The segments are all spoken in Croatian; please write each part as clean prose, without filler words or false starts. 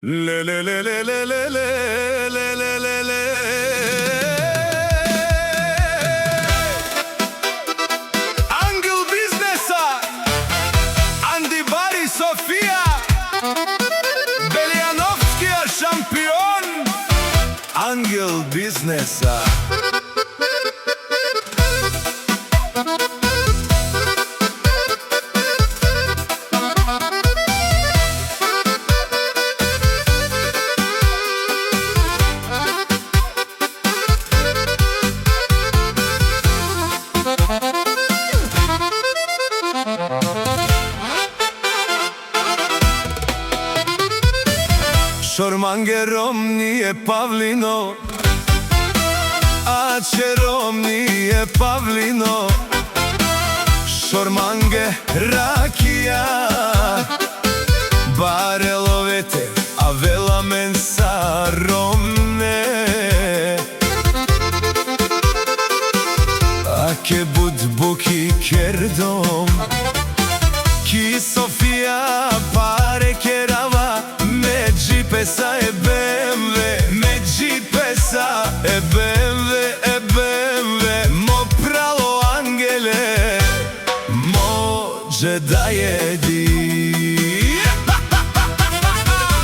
Le le le le le le le le le le le. Ангел бизнеса, Анди Бари София, Белиановския шампион, ангел бизнеса. Шормангером nije Pavlino, a čerom nije Pavlino. Šormange rakija, barelovete, a vela mensa romne. Ake bud buki kerdom, ki Sofia pare kerava. Pesa e BMW, međi pesa e BMW, e BMW. Mo pralo angele, može da jedi.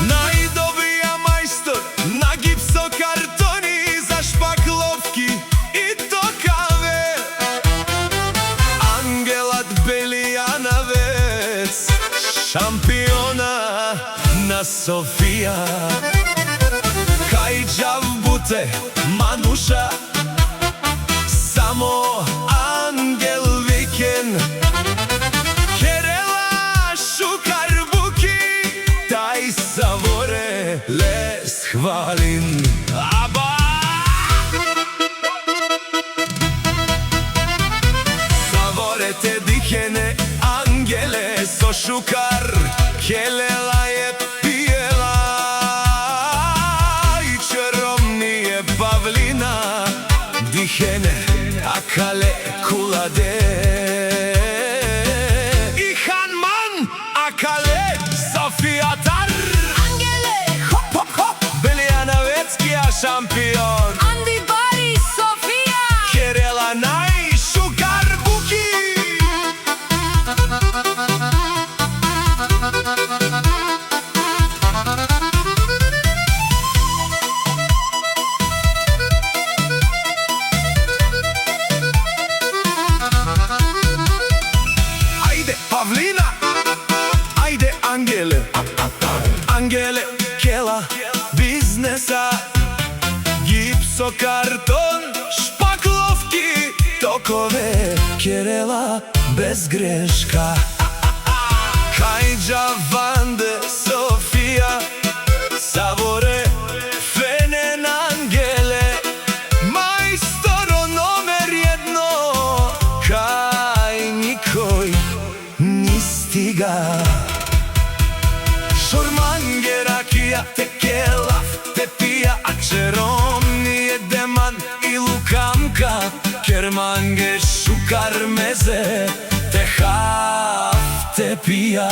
Najdobija majstor na gipsokartoni za špaklovki i to kave. Angelat Belijanavec, šampiona na Sofia. Kaj džav bute Manuša, samo angel viken. Kerela šukar buki, taj savore les hvalin. Aba! Savore te dihene angele, so šukar kelela je pijela. I čerom nije Pavlina, dihene akale kulade. I Hanman akale Sofijatar. Angele, hop hop hop, Belijanaveckia šampion, Andi Bari Sofia, Kerela naj šukar buki. Pavlina, ajde angele, angele kela biznesa. Gipsokarton, špaklovki, tokove, Kerela bez greška. Hajđa Vande Sofia, savore fenen angele. Majstoro nomer jedno, kaj nikoj stiga. Šormange rakija, tekela, te pija, a čerom nije deman i lukamka. Kermange šukar meze, te hav te pija.